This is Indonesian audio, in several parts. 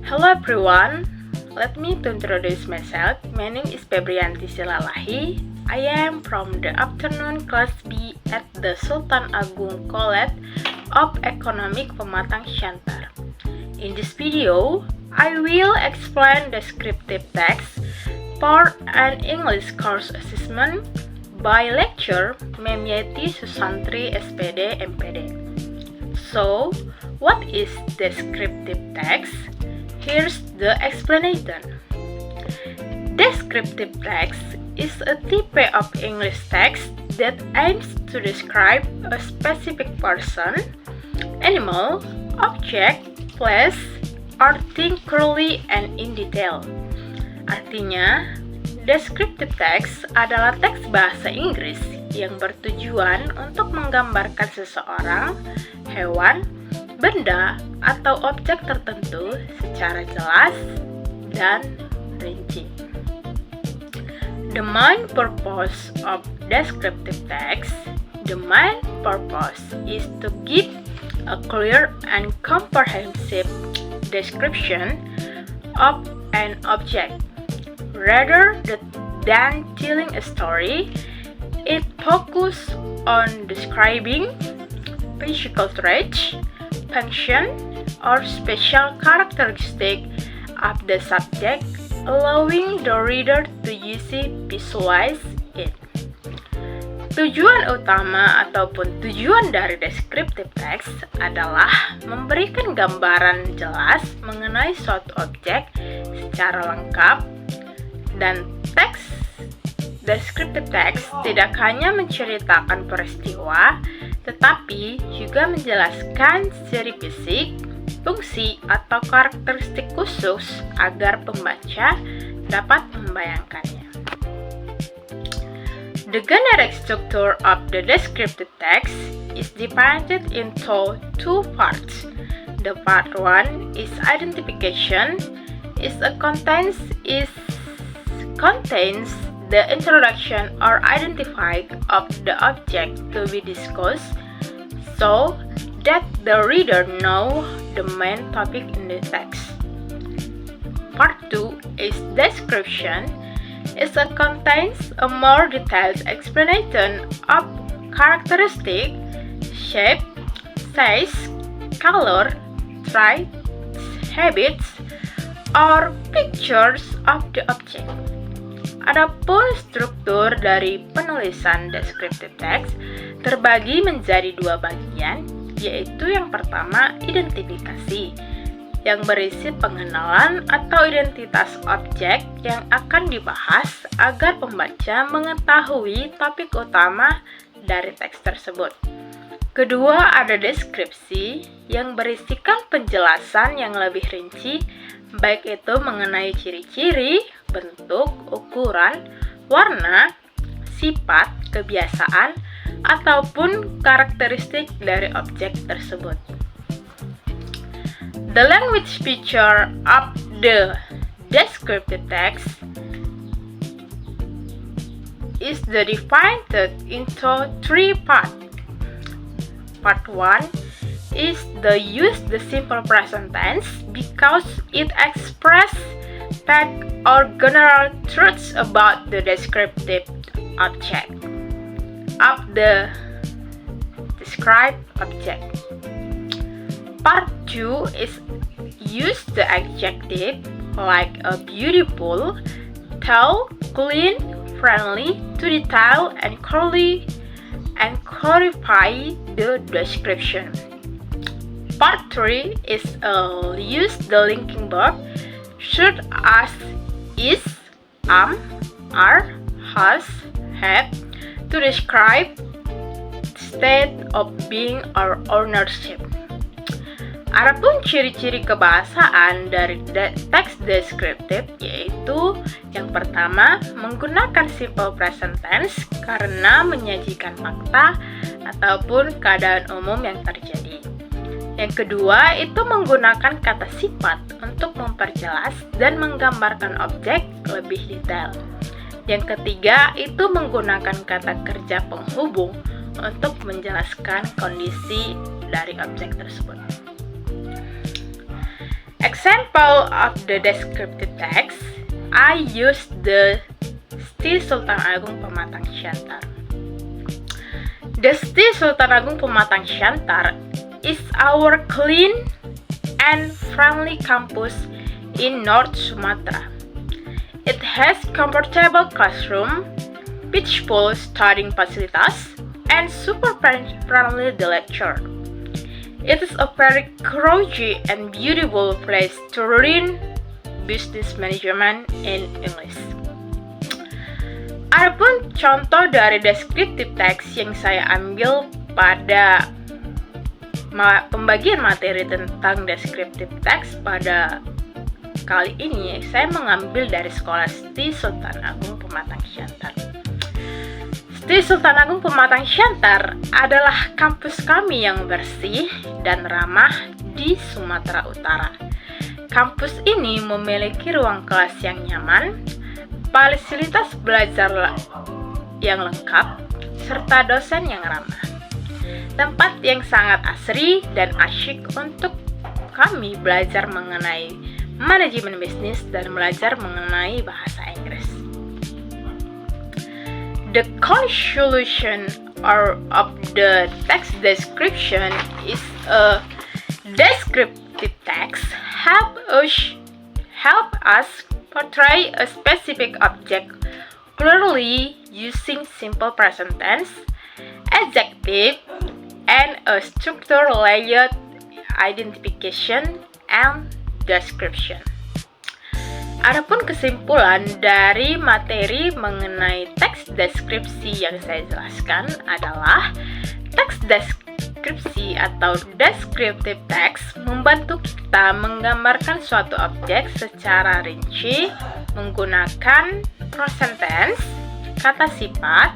Hello everyone, let me to introduce myself. My name is Febrianti Silalahi. I am from the afternoon class B at the Sultan Agung College of Economic Pematang Siantar. In this video, I will explain descriptive text for an English course assessment by lecturer Mem Yeti Susantri SPD MPD. So, what is descriptive text? Here's the explanation. Descriptive text is a type of English text that aims to describe a specific person, animal, object, place, or thing clearly and in detail. Artinya, descriptive text adalah teks bahasa Inggris yang bertujuan untuk menggambarkan seseorang, hewan, benda, atau objek tertentu secara jelas dan rinci. The main purpose of descriptive text is to give a clear and comprehensive description of an object. Rather than telling a story, it focuses on describing physical traits, function, or special characteristic of the subject, allowing the reader to easily visualize it. Tujuan utama ataupun tujuan dari descriptive text adalah memberikan gambaran jelas mengenai suatu objek secara lengkap, dan teks descriptive text tidak hanya menceritakan peristiwa, tetapi juga menjelaskan ciri fisik, fungsi, atau karakteristik khusus agar pembaca dapat membayangkannya. The generic structure of the descriptive text is divided into two parts. The part 1 is identification. Contains the introduction or identifying of the object to be discussed, so that the reader know the main topic in the text. Part 2 is description. It contains a more detailed explanation of characteristic, shape, size, color, traits, habits, or pictures of the object. Adapun struktur dari penulisan descriptive text terbagi menjadi dua bagian, yaitu yang pertama identifikasi, yang berisi pengenalan atau identitas objek yang akan dibahas agar pembaca mengetahui topik utama dari teks tersebut. Kedua, ada deskripsi yang berisikan penjelasan yang lebih rinci, baik itu mengenai ciri-ciri, bentuk, ukuran, warna, sifat, kebiasaan, ataupun karakteristik dari objek tersebut. The language feature of the descriptive text is divided into three parts. Part 1 is the simple present tense because it expresses fact or general truths about the descriptive object of the described object. Part 2 is use the adjective like a beautiful, tall, clean, friendly to detail and clarify the description. Part 3 is use the linking verb should, as, is, are, has, have to describe state of being or ownership. Adapun ciri-ciri kebahasaan dari teks deskriptif yaitu yang pertama menggunakan simple present tense karena menyajikan fakta ataupun keadaan umum yang terjadi. Yang kedua itu menggunakan kata sifat untuk memperjelas dan menggambarkan objek lebih detail. Yang ketiga itu menggunakan kata kerja penghubung untuk menjelaskan kondisi dari objek tersebut. Example of the descriptive text, I use the Sti Sultan Agung Pematang Siantar. The Sti Sultan Agung Pematang Siantar is our clean and friendly campus in North Sumatra. It has comfortable classroom, peaceful studying facilities, and super friendly lecture. It is a very cozy and beautiful place to learn business management in English. Adapun contoh dari descriptive text yang saya ambil pada pembagian materi tentang descriptive text pada kali ini, saya mengambil dari sekolah Sti Sultan Agung Pematang Siantar. Sti Sultan Agung Pematang Siantar adalah kampus kami yang bersih dan ramah di Sumatera Utara. Kampus ini memiliki ruang kelas yang nyaman, fasilitas belajar yang lengkap, serta dosen yang ramah. Tempat yang sangat asri dan asyik untuk kami belajar mengenai manajemen bisnis dan belajar mengenai bahasa Inggris. The conclusion of the text description is a descriptive text help us portray a specific object clearly using simple present tense, adjective, and a structure layered identification and description. Adapun kesimpulan dari materi mengenai teks deskripsi yang saya jelaskan adalah teks deskripsi atau descriptive text membantu kita menggambarkan suatu objek secara rinci menggunakan present tense, kata sifat,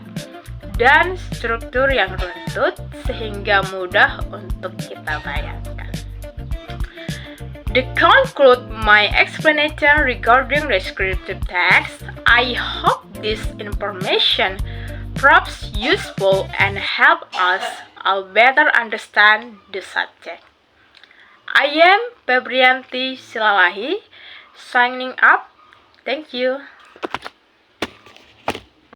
dan struktur yang runtut sehingga mudah untuk kita bayangkan. To conclude my explanation regarding descriptive text, I hope this information proves useful and help us all better understand the subject. I am Febrianti Silalahi, signing up. Thank you.